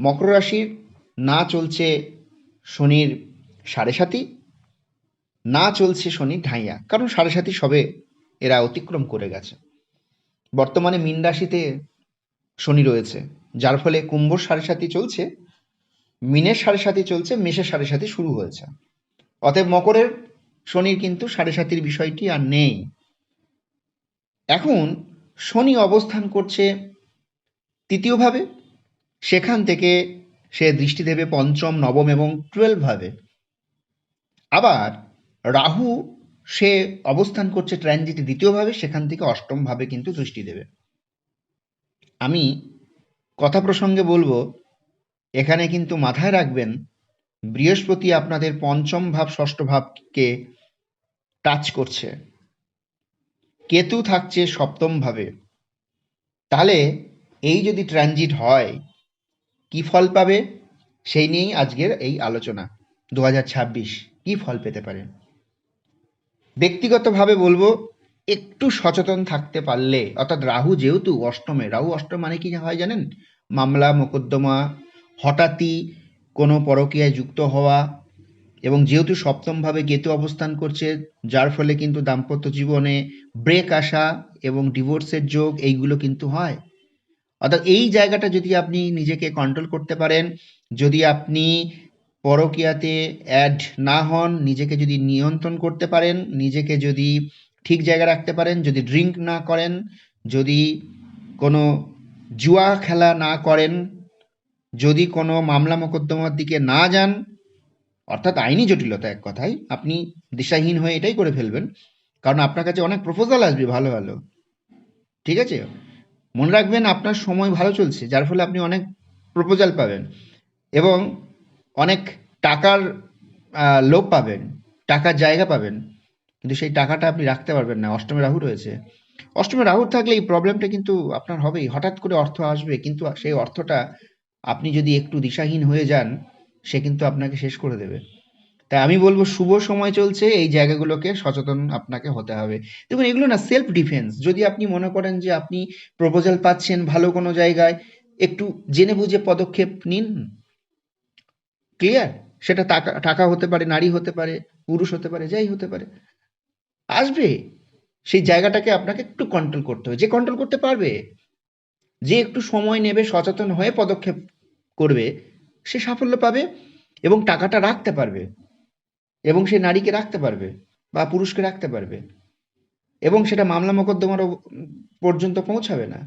মকর রাশির না চলছে শনির সাড়ে সাতি, না চলছে শনির ঢাইয়া, কারণ সাড়ে সাতি সবে এরা অতিক্রম করে গেছে। বর্তমানে মীন রাশিতে শনি রয়েছে, যার ফলে কুম্ভর সাড়ে সাতি চলছে, মীনের সাড়ে সাতি চলছে, মেষের সাড়ে সাতি শুরু হয়েছে। অতএব মকরের শনির কিন্তু সাড়ে সাতির বিষয়টি আর নেই। এখন শনি অবস্থান করছে তৃতীয়ভাবে, সেখান থেকে সে দৃষ্টি দেবে পঞ্চম, নবম এবং 12 ভাবে। আবার রাহু সে অবস্থান করছে ট্রানজিটে দ্বিতীয়ভাবে, সেখান থেকে অষ্টম ভাবে কিন্তু দৃষ্টি দেবে। আমি কথা প্রসঙ্গে বলবো, এখানে কিন্তু মাথায় রাখবেন বৃহস্পতি আপনাদের পঞ্চম ভাব ষষ্ঠ ভাবকে টাচ করছে, কেতু থাকছে সপ্তম ভাবে। তাহলে এই যদি ট্রানজিট হয় কি ফল পাবে, সেই নিয়েই আজকের এই আলোচনা। 2026 কি ফল পেতে পারে। ব্যক্তিগতভাবে বলবো, একটু সচেতন থাকতে পারলে, অর্থাৎ রাহু যেহেতু অষ্টমে, রাহু অষ্টম মানে কি হয় জানেন? মামলা মোকদ্দমা, হঠাৎই কোনো পরকীয়ায় যুক্ত হওয়া, এবং যেহেতু সপ্তমভাবে কেতু অবস্থান করছে, যার ফলে কিন্তু দাম্পত্য জীবনে ব্রেক আসা এবং ডিভোর্সের যোগ এইগুলো কিন্তু হয়। অর্থাৎ এই জায়গাটা যদি আপনি নিজেকে কন্ট্রোল করতে পারেন, যদি আপনি পরকীয়াতে অ্যাড না হন, নিজেকে যদি নিয়ন্ত্রণ করতে পারেন, নিজেকে যদি ঠিক জায়গায় রাখতে পারেন, যদি ড্রিঙ্ক না করেন, যদি কোনো জুয়া খেলা না করেন, যদি কোনো মামলা মোকদ্দমার দিকে না যান, অর্থাৎ আইনি জটিলতা, এক কথায় আপনি দিশাহীন হয়ে এটাই করে ফেলবেন, কারণ আপনার কাছে অনেক প্রপোজাল আসবে ভালো ভালো। ঠিক আছে, মনে রাখবেন আপনার সময় ভালো চলছে, যার ফলে আপনি অনেক প্রপোজাল পাবেন এবং অনেক টাকার লোভ পাবেন, টাকার জায়গা পাবেন, কিন্তু সেই টাকাটা আপনি রাখতে পারবেন না, অষ্টমে রাহু রয়েছে। অষ্টমে রাহু থাকলে এই প্রবলেমটা কিন্তু আপনার হবেই, হঠাৎ করে অর্থ আসবে, কিন্তু সেই অর্থটা আপনি যদি একটু দিশাহীন হয়ে যান, সে কিন্তু আপনাকে শেষ করে দেবে। তাই আমি বলবো শুভ সময় চলছে, এই জায়গাগুলোকে সচেতন আপনাকে হতে হবে। দেখুন এগুলো না সেলফ ডিফেন্স, যদি আপনি মনে করেন যে আপনি প্রপোজাল পাচ্ছেন ভালো কোনো জায়গায়, একটু জেনে বুঝে পদক্ষেপ নিন। ক্লিয়ার? সেটা টাকা টাকা হতে পারে, নারী হতে পারে, পুরুষ হতে পারে, যাই হতে পারে, আসবে। সেই জায়গাটাকে আপনাকে একটু কন্ট্রোল করতে হবে। যে কন্ট্রোল করতে পারবে, যে একটু সময় নেবে, সচেতন হয়ে পদক্ষেপ করবে, সে সাফল্য পাবে এবং টাকাটা রাখতে পারবে, এবং সে নারীকে রাখতে পারবে বা পুরুষকে রাখতে পারবে, এবং সেটা মামলা মোকদ্দমারও পর্যন্ত পৌঁছাবে না।